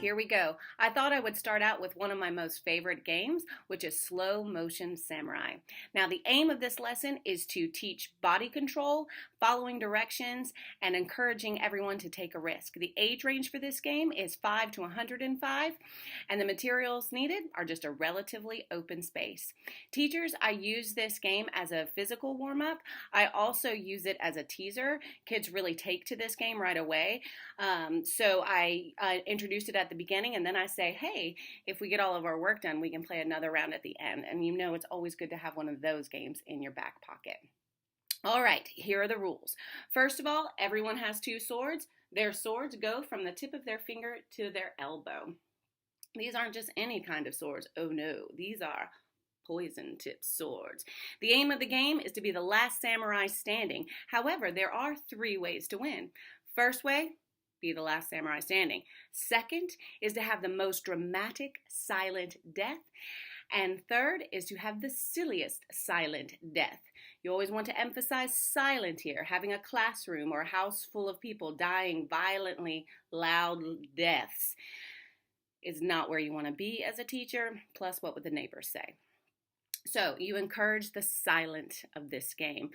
here we go. I thought I would start out with one of my most favorite games, which is slow motion samurai. Now, the aim of this lesson is to teach body control, following directions, and encouraging everyone to take a risk. The age range for this game is 5 to 105, and the materials needed are just a relatively open space. Teachers, I use this game as a physical warm-up. I also use it as a teaser. Kids really take to this game right away. So I introduce it at the beginning, and then I say, hey, if we get all of our work done, we can play another round at the end. And you know it's always good to have one of those games in your back pocket. All right, here are the rules. First of all, everyone has 2 swords. Their swords go from the tip of their finger to their elbow. These aren't just any kind of swords. Oh no, these are poison-tipped swords. The aim of the game is to be the last samurai standing. However, there are 3 ways to win. First way, be the last samurai standing. Second is to have the most dramatic silent death. And third is to have the silliest silent death. You always want to emphasize silent here. Having a classroom or a house full of people dying violently loud deaths is not where you want to be as a teacher. Plus, what would the neighbors say? So you encourage the silent of this game.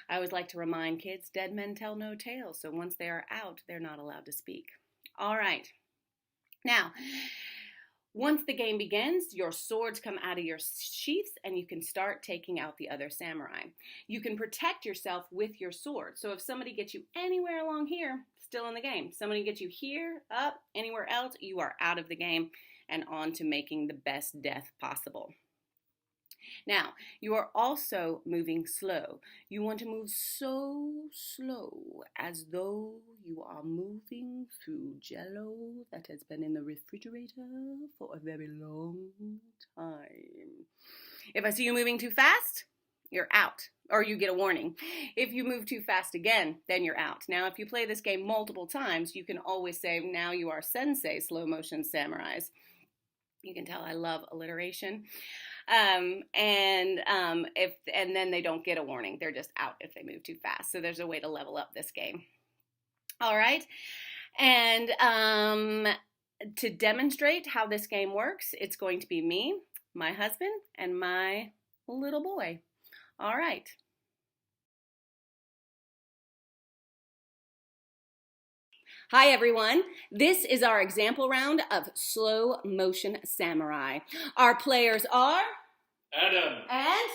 I always like to remind kids, dead men tell no tales. So once they are out, they're not allowed to speak. All right. Now, once the game begins, your swords come out of your sheaths and you can start taking out the other samurai. You can protect yourself with your sword. So if somebody gets you anywhere along here, still in the game. Somebody gets you here, up, anywhere else, you are out of the game and on to making the best death possible. Now, you are also moving slow. You want to move so slow as though you are moving through jello that has been in the refrigerator for a very long time. If I see you moving too fast, you're out, or you get a warning. If you move too fast again, then you're out. Now, if you play this game multiple times, you can always say, now you are sensei slow motion samurais. You can tell I love alliteration. And then they don't get a warning. They're just out if they move too fast. So there's a way to level up this game. All right. And to demonstrate how this game works, it's going to be me, my husband, and my little boy. All right. Hi everyone, this is our example round of slow motion samurai. Our players are Adam and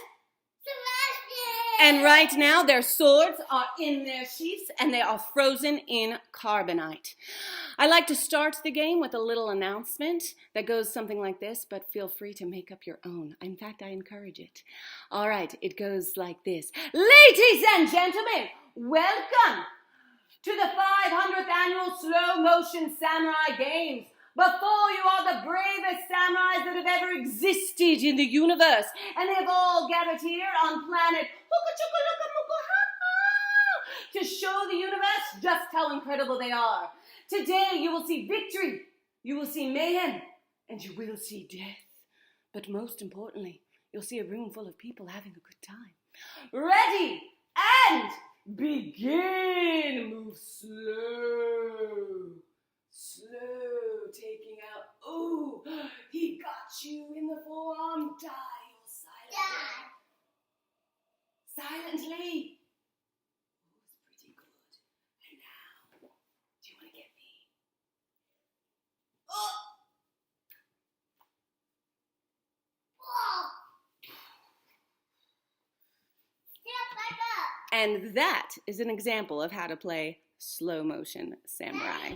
Sebastian! And right now their swords are in their sheaths and they are frozen in carbonite. I like to start the game with a little announcement that goes something like this, but feel free to make up your own. In fact, I encourage it. All right, it goes like this. Ladies and gentlemen, welcome to the 500th annual slow motion samurai games. Before you are the bravest samurais that have ever existed in the universe, and they have all gathered here on planet to show the universe just how incredible they are. Today you will see victory, you will see mayhem, and you will see death. But most importantly, you'll see a room full of people having a good time. Ready and begin. Move slow. Slow. Taking out. Oh, he got you in the forearm. Die or silently. Oh, it's pretty good. And now, do you want to get me? Oh! And that is an example of how to play slow motion samurai.